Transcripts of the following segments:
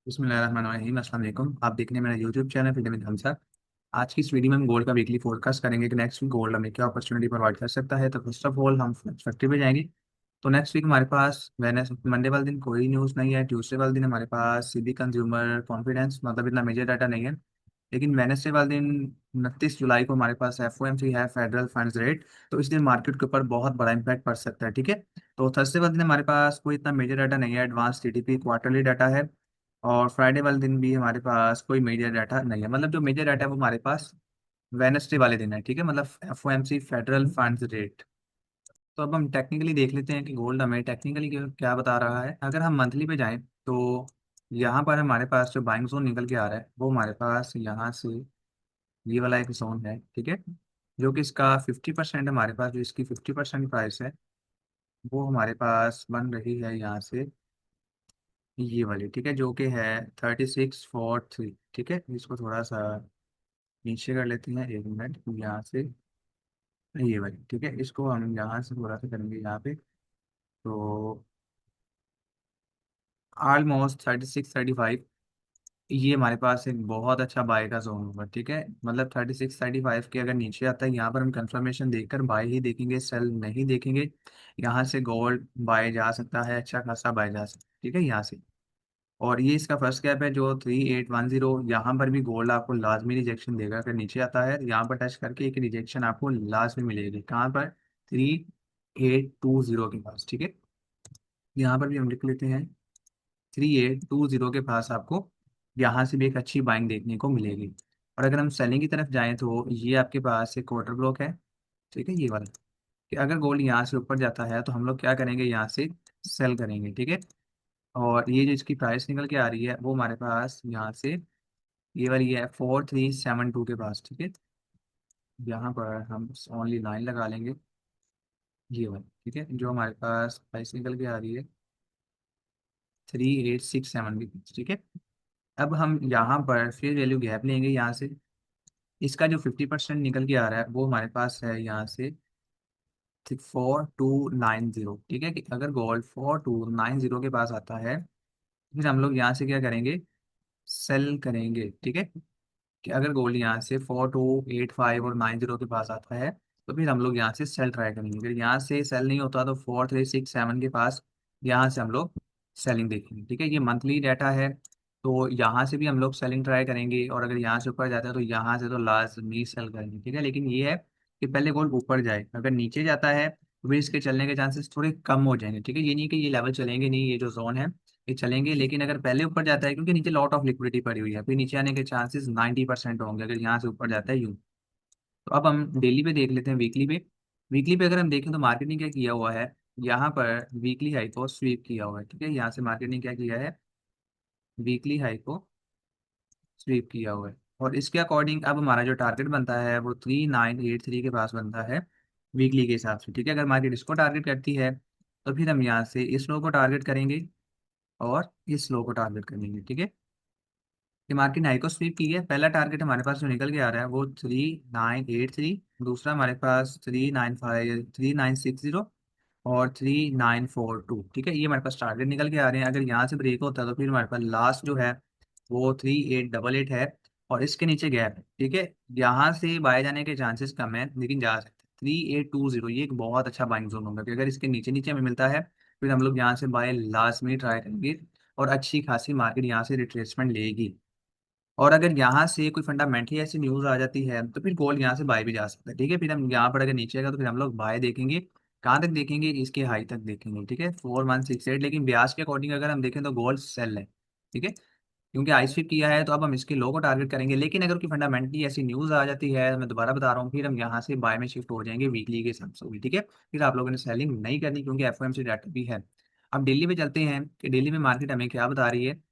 बिस्मिल्लाहिर्रहमानिर्रहीम। अस्सलाम वालेकुम। आप देखने मेरा यूट्यूब चैनल फिर विद हमजा। आज की इस वीडियो में हम गोल्ड का वीकली फोरकास्ट करेंगे कि नेक्स्ट वीक गोल्ड हमें क्या अपॉर्चुनिटी प्रोवाइड कर सकता है। तो फर्स्ट ऑफ ऑल हम फैक्ट्री पे जाएंगे। तो नेक्स्ट वीक हमारे पास वेनेस मंडे वाले दिन कोई न्यूज़ नहीं है। ट्यूसडे वाले दिन हमारे पास सीबी कंज्यूमर कॉन्फिडेंस मतलब इतना मेजर डाटा नहीं है। लेकिन वेनेसडे वाले दिन 29 जुलाई को हमारे पास एफओएमसी है, फेडरल फंड्स रेट। तो इस दिन मार्केट के ऊपर बहुत बड़ा इंपैक्ट पड़ सकता है। ठीक है। तो थर्सडे वाले दिन हमारे पास कोई इतना मेजर डाटा नहीं है, एडवांस टीडीपी क्वार्टरली डाटा है। और फ्राइडे वाले दिन भी हमारे पास कोई मेजर डाटा नहीं है, मतलब जो मेजर डाटा है वो हमारे पास वेनसडे वाले दिन है। ठीक है, मतलब एफओएमसी फेडरल फंड्स रेट। तो अब हम टेक्निकली देख लेते हैं कि गोल्ड हमें टेक्निकली क्या बता रहा है। अगर हम मंथली पे जाएं तो यहाँ पर हमारे पास जो बाइंग जोन निकल के आ रहा है वो हमारे पास यहाँ से ये वाला एक जोन है। ठीक है, जो कि इसका 50% हमारे पास, जो इसकी 50% प्राइस है वो हमारे पास बन रही है यहाँ से ये वाली। ठीक है, जो कि है 3643। ठीक है, इसको थोड़ा सा नीचे कर लेते हैं, 1 मिनट यहाँ से ये वाली। ठीक है, इसको हम यहाँ से थोड़ा सा करेंगे यहाँ पे। तो ऑलमोस्ट 36 35 ये हमारे पास एक बहुत अच्छा बाय का जोन होगा। ठीक है, मतलब 36 35 के अगर नीचे आता है यहाँ पर हम कंफर्मेशन देखकर बाय ही देखेंगे, सेल नहीं देखेंगे। यहाँ से गोल्ड बाय जा सकता है, अच्छा खासा बाय जा सकता है। ठीक है, यहाँ से। और ये इसका फर्स्ट गैप है जो 3810। यहाँ पर भी गोल्ड आपको लाजमी रिजेक्शन देगा अगर नीचे आता है। यहाँ पर टच करके एक रिजेक्शन आपको लाजमी मिलेगी। कहाँ पर? 3820 के पास। ठीक है, यहाँ पर भी हम लिख लेते हैं 3820 के पास आपको यहाँ से भी एक अच्छी बाइंग देखने को मिलेगी। और अगर हम सेलिंग की तरफ जाएं तो ये आपके पास एक क्वार्टर ब्लॉक है। ठीक है, ये वाला कि अगर गोल्ड यहाँ से ऊपर जाता है तो हम लोग क्या करेंगे, यहाँ से सेल करेंगे। ठीक है, और ये जो इसकी प्राइस निकल के आ रही है वो हमारे पास यहाँ से ये वाली है 4372 के पास। ठीक है, यहाँ पर हम ओनली लाइन लगा लेंगे ये वाली। ठीक है, जो हमारे पास प्राइस निकल के आ रही है 3867 के पास। ठीक है, अब हम यहाँ पर फिर वैल्यू गैप लेंगे यहाँ से। इसका जो 50% निकल के आ रहा है वो हमारे पास है यहाँ से 4290। ठीक है, कि अगर गोल्ड 4290 के पास आता है फिर हम लोग यहाँ से क्या करेंगे, सेल करेंगे। ठीक है, कि अगर गोल्ड यहाँ से 4285 और 90 के पास आता है तो फिर हम लोग यहाँ से सेल ट्राई करेंगे। फिर यहाँ से सेल नहीं होता तो 4367 के पास यहाँ से हम लोग सेलिंग देखेंगे। ठीक है, ये मंथली डाटा है। तो यहाँ से भी हम लोग सेलिंग ट्राई करेंगे, और अगर यहाँ से ऊपर जाता है तो यहाँ से तो लाजमी सेल करेंगे। ठीक है, लेकिन ये है कि पहले गोल्ड ऊपर जाए। अगर नीचे जाता है तो फिर इसके चलने के चांसेस थोड़े कम हो जाएंगे। ठीक है, ये नहीं कि ये लेवल चलेंगे नहीं, ये जो जोन है ये चलेंगे। लेकिन अगर पहले ऊपर जाता है, क्योंकि नीचे लॉट ऑफ लिक्विडिटी पड़ी हुई है, फिर नीचे आने के चांसेस 90% होंगे अगर यहाँ से ऊपर जाता है यूं। तो अब हम डेली पे देख लेते हैं, वीकली पे। वीकली पे अगर हम देखें तो मार्केट ने क्या किया हुआ है, यहाँ पर वीकली हाई को स्वीप किया हुआ है। ठीक है, यहाँ से मार्केट ने क्या किया है, वीकली हाई को स्वीप किया हुआ है। और इसके अकॉर्डिंग अब हमारा जो टारगेट बनता है वो 3983 के पास बनता है वीकली के हिसाब से। ठीक है, अगर मार्केट इसको टारगेट करती है तो फिर हम यहाँ से इस लो को टारगेट करेंगे और इस लो को टारगेट करेंगे। ठीक है, ये मार्केट हाई को स्वीप की है। पहला टारगेट हमारे पास जो निकल के आ रहा है वो 3983। दूसरा हमारे पास 3960 और 3942। ठीक है, ये हमारे पास टारगेट निकल के आ रहे हैं। अगर यहाँ से ब्रेक होता है तो फिर हमारे पास लास्ट जो है वो 3888 है, और इसके नीचे गैप है। ठीक है, यहाँ से बाय जाने के चांसेस कम है लेकिन जा सकते हैं। 3820 ये एक बहुत अच्छा बाइंग जोन होगा कि अगर इसके नीचे नीचे हमें मिलता है फिर हम लोग यहाँ से बाय लास्ट में ट्राई करेंगे, और अच्छी खासी मार्केट यहाँ से रिट्रेसमेंट लेगी। और अगर यहाँ से कोई फंडामेंटली ऐसी न्यूज आ जाती है तो फिर गोल्ड यहाँ से बाय भी जा सकता है। ठीक है, फिर हम यहाँ पर अगर नीचे आएगा तो फिर हम लोग बाय देखेंगे। कहाँ तक देखेंगे, इसके हाई तक देखेंगे। ठीक है, 4168। लेकिन ब्याज के अकॉर्डिंग अगर हम देखें तो गोल्ड सेल है। ठीक है, क्योंकि आई स्वीप किया है तो अब हम इसके लो को टारगेट करेंगे। लेकिन अगर कोई फंडामेंटली ऐसी न्यूज आ जाती है, मैं दोबारा बता रहा हूँ, फिर हम यहाँ से बाय में शिफ्ट हो जाएंगे वीकली के हिसाब से भी। ठीक है, फिर आप लोगों ने सेलिंग नहीं करनी क्योंकि एफओएमसी डाटा भी है। अब दिल्ली पे चलते हैं कि दिल्ली में मार्केट हमें क्या बता रही है।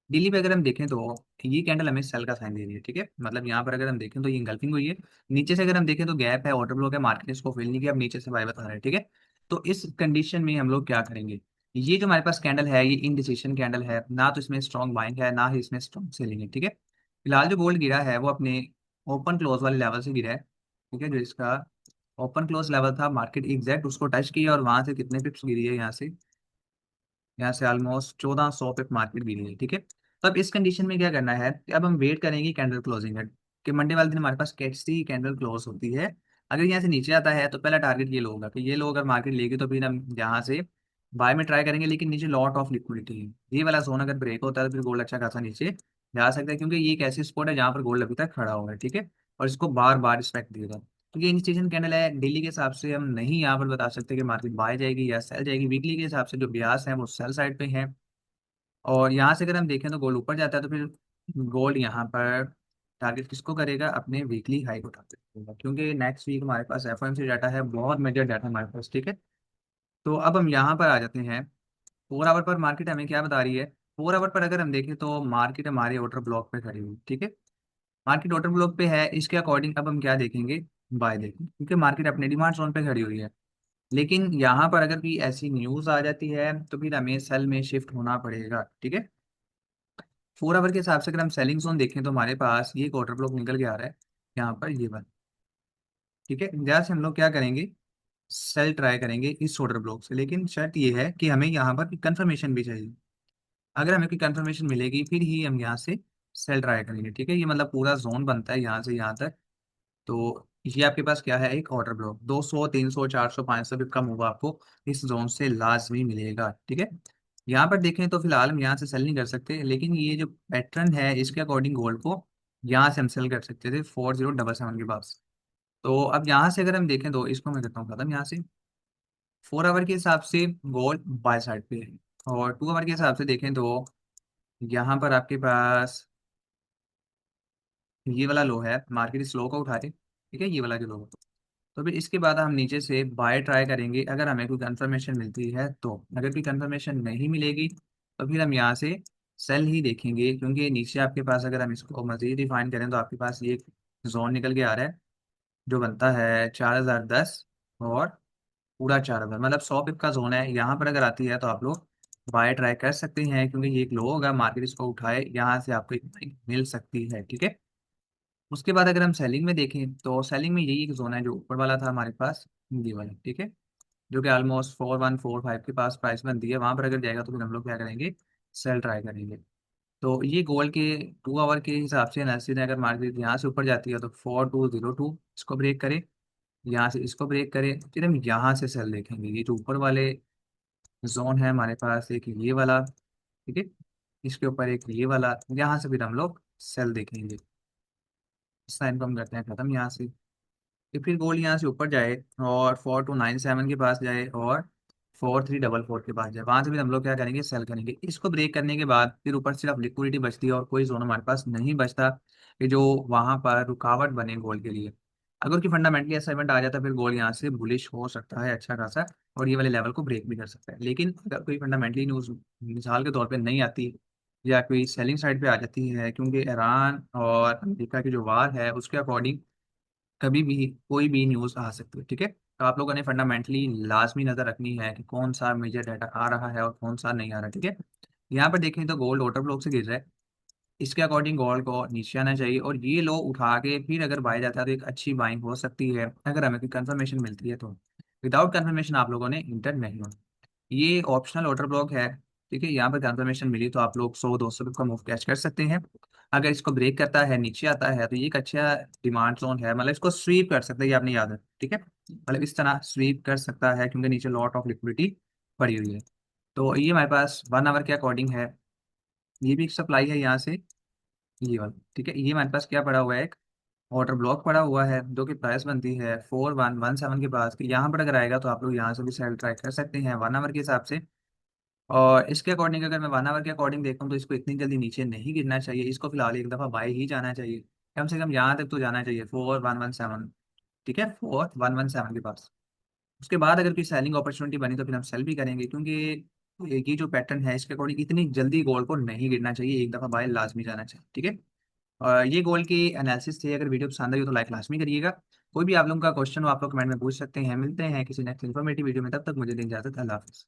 दिल्ली पे अगर हम देखें तो ये कैंडल हमें सेल का साइन दे रही है। ठीक है, मतलब यहाँ पर अगर हम देखें तो ये इंगल्फिंग हुई है। नीचे से अगर हम देखें तो गैप है, ऑर्डर ब्लॉक है, मार्केट ने इसको फिल नहीं किया, अब नीचे से बाय बता रहा है। ठीक है, तो इस कंडीशन में हम लोग क्या करेंगे, ये जो हमारे पास कैंडल है ये इनडिसीजन कैंडल है, ना तो इसमें स्ट्रॉन्ग बाइंग है ना ही इसमें स्ट्रॉन्ग सेलिंग है। ठीक है, फिलहाल जो गोल्ड गिरा है वो अपने ओपन क्लोज वाले लेवल से गिरा है। ठीक है, जो इसका ओपन क्लोज लेवल था मार्केट एग्जैक्ट उसको टच किया, और वहां से कितने पिप्स गिरी है, यहाँ से ऑलमोस्ट 1400 पिप मार्केट गिरी है। ठीक है, तो अब इस कंडीशन में क्या करना है कि अब हम वेट करेंगे कैंडल क्लोजिंग का, कि मंडे वाले दिन हमारे पास कैसी कैंडल क्लोज होती है। अगर यहाँ से नीचे आता है तो पहला टारगेट ये लो होगा कि ये लो अगर मार्केट लेगी तो फिर हम यहाँ से बाय में ट्राई करेंगे, लेकिन नीचे लॉट ऑफ लिक्विडिटी है। ये वाला जोन अगर ब्रेक होता है तो फिर गोल्ड अच्छा खासा नीचे जा सकता है, क्योंकि ये एक ऐसी स्पॉट है जहाँ पर गोल्ड अभी तक खड़ा हुआ है, ठीक है, और इसको बार बार रिस्पेक्ट देगा। तो ये इंस्टीट्यूशन कैंडल है, डेली के हिसाब से हम नहीं यहाँ पर बता सकते कि मार्केट बाय जाएगी या सेल जाएगी। वीकली के हिसाब से जो ब्यास है वो सेल साइड पे है। और यहाँ से अगर हम देखें तो गोल्ड ऊपर जाता है तो फिर गोल्ड यहाँ पर टारगेट किसको करेगा, अपने वीकली हाई को टारगेट करेगा, क्योंकि नेक्स्ट वीक हमारे पास एफओएमसी डाटा है, बहुत मेजर डाटा हमारे पास, ठीक है। तो अब हम यहाँ पर आ जाते हैं। 4 आवर पर मार्केट हमें क्या बता रही है। 4 आवर पर अगर हम देखें तो मार्केट हमारे ऑर्डर ब्लॉक पे खड़ी हुई, ठीक है। मार्केट ऑर्डर ब्लॉक पे है, इसके अकॉर्डिंग अब हम क्या देखेंगे, बाय देखेंगे, क्योंकि मार्केट अपने डिमांड जोन पे खड़ी हुई है। लेकिन यहाँ पर अगर कोई ऐसी न्यूज आ जाती है तो फिर हमें सेल में शिफ्ट होना पड़ेगा, ठीक है। 4 आवर के हिसाब से अगर हम सेलिंग जोन देखें तो हमारे पास ये एक ऑर्डर ब्लॉक निकल के आ रहा है यहाँ पर, ये वाला, ठीक है। यहाँ से हम लोग क्या करेंगे, सेल ट्राई करेंगे इस ऑर्डर ब्लॉक से, लेकिन शर्त ये है कि हमें यहाँ पर कंफर्मेशन भी चाहिए। अगर हमें कोई कंफर्मेशन मिलेगी फिर ही हम यहाँ से सेल ट्राई करेंगे, ठीक है। ये मतलब पूरा जोन बनता है यहाँ से यहाँ तक। तो ये आपके पास क्या है, एक ऑर्डर ब्लॉक 200 300 400 500 भी कम होगा आपको इस जोन से लाजमी मिलेगा, ठीक है। यहाँ पर देखें तो फिलहाल हम यहाँ से सेल नहीं कर सकते, लेकिन ये जो पैटर्न है इसके अकॉर्डिंग गोल्ड को यहाँ से हम सेल कर सकते थे 4077 के पास। तो अब यहाँ से अगर हम देखें तो इसको मैं करता हूँ खत्म यहाँ से। 4 आवर के हिसाब से गोल्ड बाय साइड पे है, और 2 आवर के हिसाब से देखें तो यहाँ पर आपके पास ये वाला लो है, मार्केट इस लो को उठा रही, ठीक है, ये वाला जो लो है। तो फिर इसके बाद हम नीचे से बाय ट्राई करेंगे अगर हमें कोई कंफर्मेशन मिलती है तो। अगर कोई कंफर्मेशन नहीं मिलेगी तो फिर हम यहाँ से सेल ही देखेंगे, क्योंकि नीचे आपके पास अगर हम इसको मजीद डिफाइन करें तो आपके पास ये जोन निकल के आ रहा है जो बनता है 4010 और पूरा 4 हजार, मतलब 100 पिप का जोन है। यहाँ पर अगर आती है तो आप लोग बाय ट्राई कर सकते हैं, क्योंकि ये एक लो होगा, मार्केट इसको उठाए यहाँ से आपको एक बाइक मिल सकती है, ठीक है। उसके बाद अगर हम सेलिंग में देखें तो सेलिंग में यही एक जोन है जो ऊपर वाला था हमारे पास, ये वाला, ठीक है, जो कि ऑलमोस्ट 4145 के पास प्राइस बनती है। वहां पर अगर जाएगा तो फिर हम लोग क्या करेंगे, सेल ट्राई करेंगे। तो ये गोल्ड के 2 आवर के हिसाब से एनालिसिस है, अगर मार्केट यहाँ से ऊपर जाती है तो 4202 इसको ब्रेक करे, यहाँ से इसको ब्रेक करे, फिर हम यहाँ से सेल देखेंगे। ये जो ऊपर वाले जोन है हमारे पास, एक ये वाला, ठीक है, इसके ऊपर एक ये वाला, यहाँ से फिर हम लोग सेल देखेंगे। इस लाइन को हम करते हैं खत्म यहाँ से। कि फिर गोल्ड यहाँ से ऊपर जाए और 4297 के पास जाए और 4344 के पास जाए, वहां से फिर हम लोग क्या करेंगे, सेल करेंगे। इसको ब्रेक करने के बाद फिर ऊपर सिर्फ लिक्विडिटी बचती है और कोई जोन हमारे पास नहीं बचता कि जो वहां पर रुकावट बने गोल्ड के लिए। अगर कि फंडामेंटली ऐसा इवेंट आ जाता है फिर गोल्ड यहाँ से बुलिश हो सकता है अच्छा खासा, और ये वाले लेवल को ब्रेक भी कर सकता है। लेकिन अगर कोई फंडामेंटली न्यूज मिसाल के तौर पर नहीं आती या कोई सेलिंग साइड पे आ जाती है, क्योंकि ईरान और अमेरिका की जो वार है उसके अकॉर्डिंग कभी भी कोई भी न्यूज़ आ सकती है, ठीक है। तो आप लोगों ने फंडामेंटली लाजमी नज़र रखनी है कि कौन सा मेजर डाटा आ रहा है और कौन सा नहीं आ रहा, ठीक है। यहाँ पर देखें तो गोल्ड ऑर्डर ब्लॉक से गिर रहा है, इसके अकॉर्डिंग गोल्ड को नीचे आना चाहिए, और ये लो उठा के फिर अगर बाय जाता है तो एक अच्छी बाइंग हो सकती है अगर हमें कोई कंफर्मेशन मिलती है तो। विदाउट कंफर्मेशन आप लोगों ने इंटर नहीं होना। ये ऑप्शनल ऑर्डर ब्लॉक है, ठीक है। यहाँ पर कंफर्मेशन मिली तो आप लोग 100 200 का मूव कैच कर सकते हैं। अगर इसको ब्रेक करता है नीचे आता है तो ये एक अच्छा डिमांड जोन है, मतलब इसको स्वीप कर सकते हैं, ये आपने याद है, ठीक है। मतलब इस तरह स्वीप कर सकता है क्योंकि नीचे लॉट ऑफ लिक्विडिटी पड़ी हुई है। तो ये हमारे पास 1 आवर के अकॉर्डिंग है, ये भी एक सप्लाई है यहाँ से, ये वाला, ठीक है। ये हमारे पास क्या पड़ा हुआ है, एक ऑर्डर ब्लॉक पड़ा हुआ है जो कि प्राइस बनती है 4117 के पास, कि यहाँ पर अगर आएगा तो आप लोग यहाँ से भी सेल ट्राई कर सकते हैं 1 आवर के हिसाब से। और इसके अकॉर्डिंग अगर मैं 1 आवर के अकॉर्डिंग देखूँ तो इसको इतनी जल्दी नीचे नहीं गिरना चाहिए, इसको फिलहाल एक दफ़ा बाय ही जाना चाहिए, कम से कम यहाँ तक तो जाना चाहिए 4117, ठीक है, 4117 के पास। उसके बाद अगर कोई सेलिंग अपॉर्चुनिटी बनी तो फिर हम सेल भी करेंगे, क्योंकि ये जो पैटर्न है इसके अकॉर्डिंग इतनी जल्दी गोल्ड को नहीं गिरना चाहिए, एक दफ़ा बाय लाजमी जाना चाहिए, ठीक है। और ये गोल्ड की एनालिसिस थी। अगर वीडियो पसंद आई हो तो लाइक लाजमी करिएगा। कोई भी आप लोगों का क्वेश्चन हो आप लोग कमेंट में पूछ सकते हैं। मिलते हैं किसी नेक्स्ट इन्फॉर्मेटिव वीडियो में, तब तक मुझे दें इजाजत, अल्लाह हाफिज़।